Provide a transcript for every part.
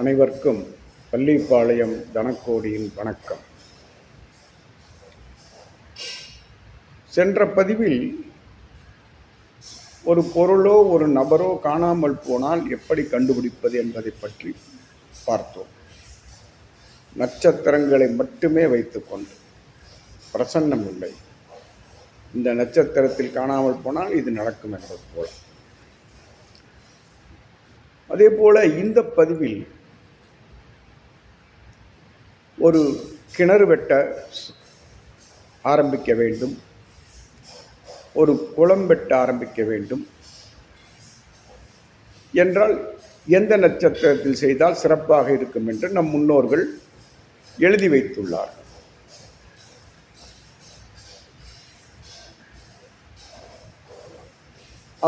அனைவருக்கும் பள்ளிப்பாளையம் தனக்கோடியின் வணக்கம். சென்ற பதிவில் ஒரு பொருளோ ஒரு நபரோ காணாமல் போனால் எப்படி கண்டுபிடிப்பது என்பதை பற்றி பார்த்தோம். நட்சத்திரங்களை மட்டுமே வைத்துக்கொண்டு பிரசன்னம் இல்லை, இந்த நட்சத்திரத்தில் காணாமல் போனால் இது நடக்கும் என்பது போல. அதே போல இந்த பதிவில் ஒரு கிணறு வெட்ட ஆரம்பிக்க வேண்டும், ஒரு குளம் வெட்ட ஆரம்பிக்க வேண்டும் என்றால் எந்த நட்சத்திரத்தில் செய்தால் சிறப்பாக இருக்கும் என்று நம் முன்னோர்கள் எழுதி வைத்துள்ளார்கள்.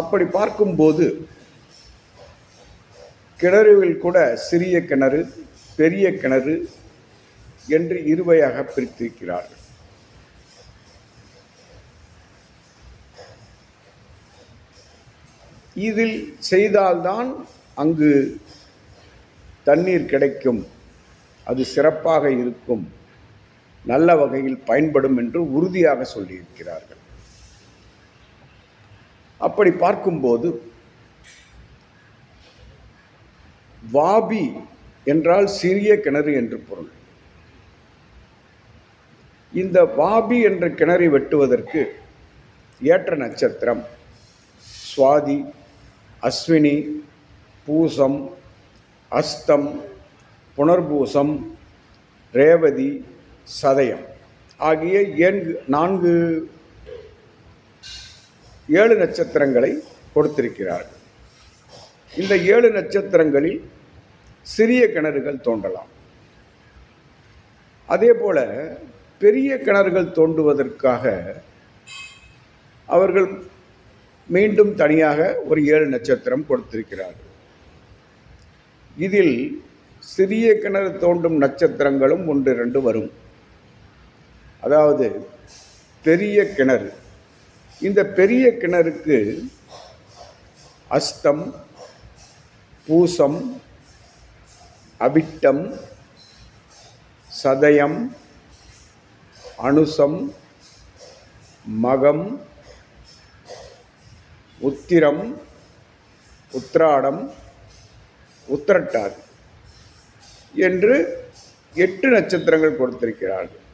அப்படி பார்க்கும்போது கிணறுவில் கூட சிறிய கிணறு, பெரிய கிணறு என்று இருவையாக பிரித்திருக்கிறார்கள். இதில் செய்தால்தான் அங்கு தண்ணீர் கிடைக்கும், அது சிறப்பாக இருக்கும், நல்ல வகையில் பயன்படும் என்று உறுதியாக சொல்லியிருக்கிறார்கள். அப்படி பார்க்கும்போது வாபி என்றால் சிறிய கிணறு என்று பொருள். இந்த வாபி என்ற கிணறை வெட்டுவதற்கு ஏற்ற நட்சத்திரம் சுவாதி, அஸ்வினி, பூசம், அஸ்தம், புனர்பூசம், ரேவதி, சதயம் ஆகிய 7 நட்சத்திரங்களை கொடுத்திருக்கிறார்கள். இந்த 7 நட்சத்திரங்களில் சிறிய கிணறுகள் தோண்டலாம். அதே போல பெரிய கிணறுகள் தோண்டுவதற்காக அவர்கள் மீண்டும் தனியாக ஒரு 7 நட்சத்திரம் கொடுத்திருக்கிறார்கள். இதில் சிறிய கிணறு தோண்டும் நட்சத்திரங்களும் 1-2 வரும். அதாவது பெரிய கிணறு, இந்த பெரிய கிணறுக்கு அஸ்தம், பூசம், அவிட்டம், சதயம், அனுசம், மகம், உத்திரம், உத்திராடம், உத்திரட்டாதி என்று 8 நட்சத்திரங்கள் கொடுத்திருக்கிறார்கள்.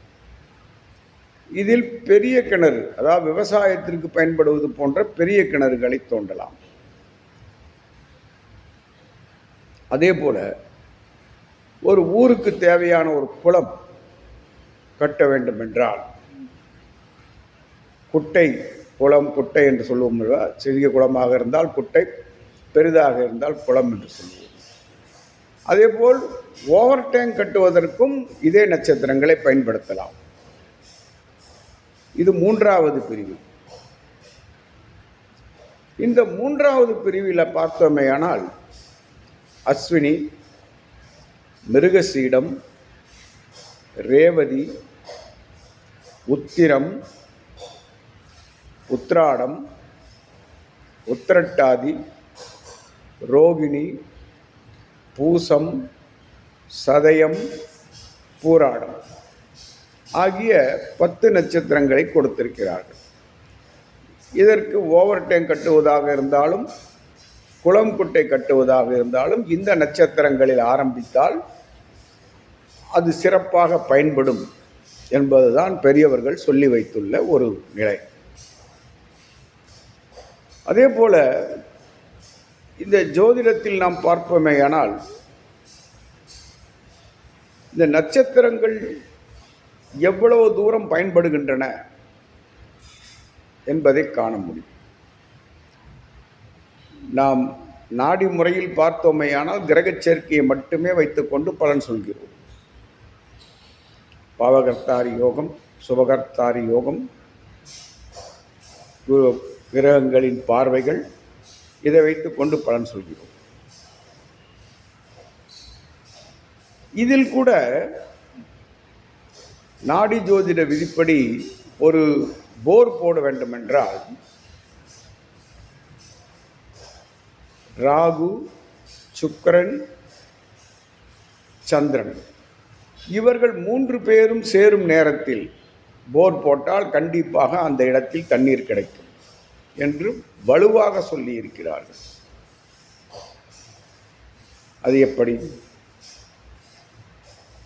இதில் பெரிய கிணறு, அதாவது விவசாயத்திற்கு பயன்படுவது போன்ற பெரிய கிணறுகளை தோண்டலாம். அதே போல ஒரு ஊருக்கு தேவையான ஒரு குளம் கட்ட வேண்டும் என்றால் குட்டை, குளம், குட்டை என்று சொல்லுவோம். சிறிய குளமாக இருந்தால் குட்டை, பெரிதாக இருந்தால் குளம் என்று சொல்லுவோம். அதேபோல் ஓவர் டேங்க் கட்டுவதற்கும் இதே நட்சத்திரங்களை பயன்படுத்தலாம். இது 3வது பிரிவு. இந்த 3வது பிரிவில் பார்த்தோமேயானால் அஸ்வினி, மிருகசீடம், ரேவதி, உத்திரம், உத்திராடம், உத்திரட்டாதி, ரோகிணி, பூசம், சதயம், பூராடம் ஆகிய 10 நட்சத்திரங்களை கொடுத்திருக்கிறார்கள். இதற்கு ஓவர் டேங்க் கட்டுவதாக இருந்தாலும் குளம், குட்டை கட்டுவதாக இருந்தாலும் இந்த நட்சத்திரங்களில் ஆரம்பித்தால் அது சிறப்பாக பயன்படும் என்பதுதான் பெரியவர்கள் சொல்லி வைத்துள்ள ஒரு நிலை. அதே போல இந்த ஜோதிடத்தில் நாம் பார்ப்போமேயானால் இந்த நட்சத்திரங்கள் எவ்வளவு தூரம் பயன்படுகின்றன என்பதை காண முடியும். நாம் நாடி முறையில் பார்த்தோமேயானால் கிரக சேர்க்கையை மட்டுமே வைத்துக்கொண்டு பலன் சொல்கிறோம். பாவகர்த்தாரி யோகம், சுபகர்த்தாரி யோகம், கிரகங்களின் பார்வைகள், இதை வைத்துக்கொண்டு பலன் சொல்கிறோம். இதில் கூட நாடி ஜோதிட விதிப்படி ஒரு போர் போட வேண்டுமென்றால் ராகு, சுக்கிரன், சந்திரன். இவர்கள் 3 பேரும் சேரும் நேரத்தில் போர் போட்டால் கண்டிப்பாக அந்த இடத்தில் தண்ணீர் கிடைக்கும் என்று வலுவாக சொல்லி இருக்கிறார்கள். அது எப்படி?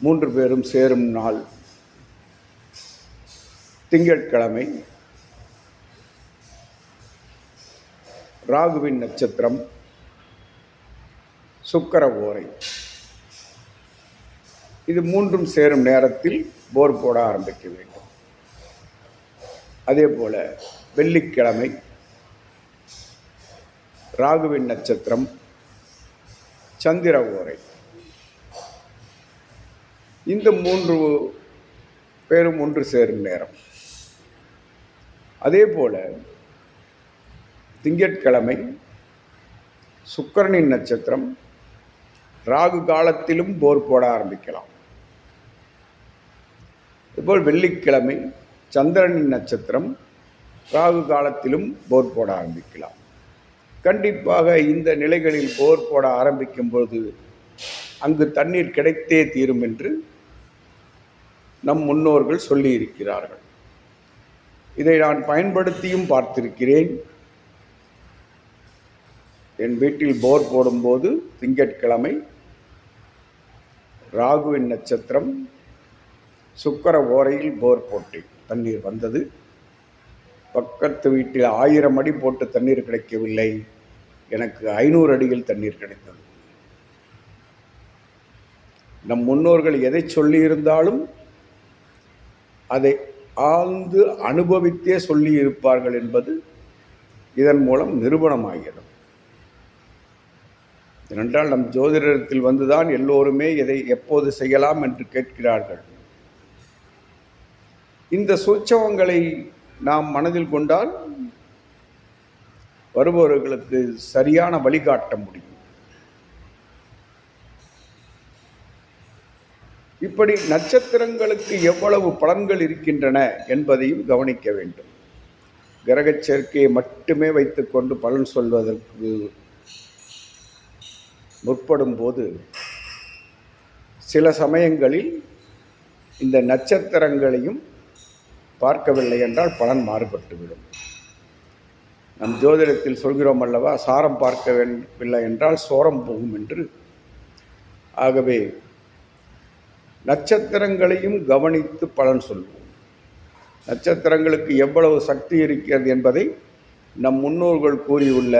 3 பேரும் சேரும் நாள் திங்கட்கிழமை, ராகுவின் நட்சத்திரம், சுக்கிர ஓரை. இது 3ம் சேரும் நேரத்தில் போர் போட ஆரம்பிக்க வேண்டும். அதே போல வெள்ளிக்கிழமை, ராகுவின் நட்சத்திரம், சந்திர ஓரை. இந்த 3 பேரும் ஒன்று சேரும் நேரம். அதே போல திங்கட்கிழமை சுக்கிரனின் நட்சத்திரம், ராகு காலத்திலும் போர் போட ஆரம்பிக்கலாம். இதுபோல் வெள்ளிக்கிழமை சந்திரனின் நட்சத்திரம், ராகு காலத்திலும் போர் போட ஆரம்பிக்கலாம். கண்டிப்பாக இந்த நிலைகளில் போர் போட ஆரம்பிக்கும் பொழுது அங்கு தண்ணீர் கிடைத்தே தீரும் என்று நம் முன்னோர்கள் சொல்லி இருக்கிறார்கள். இதை நான் பயன்படுத்தியும் பார்த்திருக்கிறேன். என் வீட்டில் போர் போடும்போது திங்கட்கிழமை ராகுவின் நட்சத்திரம், சுக்கிர ஓரையில் போர் போட்டேன். தண்ணீர் வந்தது. பக்கத்து வீட்டில் 1000 அடி போட்டு தண்ணீர் கிடைக்கவில்லை, எனக்கு 500 அடியில் தண்ணீர் கிடைத்தது. நம் முன்னோர்கள் எதை சொல்லியிருந்தாலும் அதை ஆழ்ந்து அனுபவித்தே சொல்லி இருப்பார்கள் என்பது இதன் மூலம் நிரூபணமாகிறது. ஏனென்றால் நம் ஜோதிடத்தில் வந்துதான் எல்லோருமே எதை எப்போது செய்யலாம் என்று கேட்கிறார்கள். இந்த சூட்சமங்களை நாம் மனதில் கொண்டால் வருபவர்களுக்கு சரியான வழிகாட்ட முடியும். இப்படி நட்சத்திரங்களுக்கு எவ்வளவு பலன்கள் இருக்கின்றன என்பதையும் கவனிக்க வேண்டும். கிரகச் சேர்க்கையை மட்டுமே வைத்துக்கொண்டு பலன் சொல்வதற்கு முற்படும் போது சில சமயங்களில் இந்த நட்சத்திரங்களையும் பார்க்கவில்லை என்றால் பலன் மாறுபட்டுவிடும். நம் ஜோதிடத்தில் சொல்கிறோம் அல்லவா, சாரம் பார்க்கவில்லை என்றால் சோரம் போகும் என்று. ஆகவே நட்சத்திரங்களையும் கவனித்து பலன் சொல்வோம். நட்சத்திரங்களுக்கு எவ்வளவு சக்தி இருக்கிறது என்பதை நம் முன்னோர்கள் கூறியுள்ள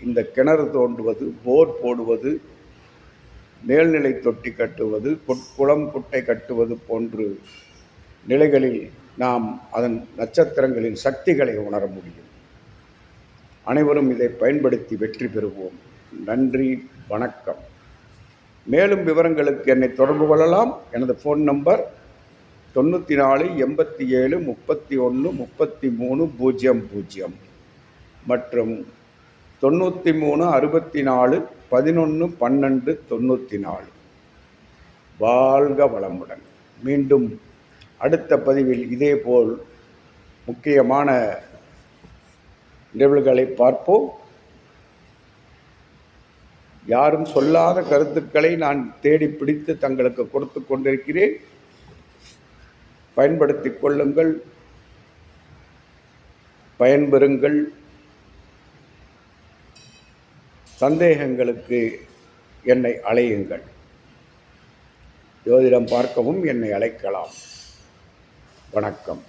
இந்த கிணறு தோண்டுவது, போர் போடுவது, மேல்நிலை தொட்டி கட்டுவது, குளம் குட்டை கட்டுவது போன்று நிலைகளில் நாம் அதன் நட்சத்திரங்களின் சக்திகளை உணர முடியும். அனைவரும் இதை பயன்படுத்தி வெற்றி பெறுவோம். நன்றி, வணக்கம். மேலும் விவரங்களுக்கு என்னை தொடர்பு கொள்ளலாம். எனது ஃபோன் நம்பர் 94 87 31 33 00 மற்றும் 93 64 11 12 94. வாழ்க வளமுடன். மீண்டும் அடுத்த பதிவில் இதேபோல் முக்கியமான நிகழ்வுகளை பார்ப்போம். யாரும் சொல்லாத கருத்துக்களை நான் தேடி பிடித்து தங்களுக்கு கொடுத்து கொண்டிருக்கிறேன். பயன்படுத்தி கொள்ளுங்கள், பயன்பெறுங்கள். சந்தேகங்களுக்கு என்னை அழையுங்கள். ஜோதிடம் பார்க்கவும் என்னை அழைக்கலாம். வணக்கம்.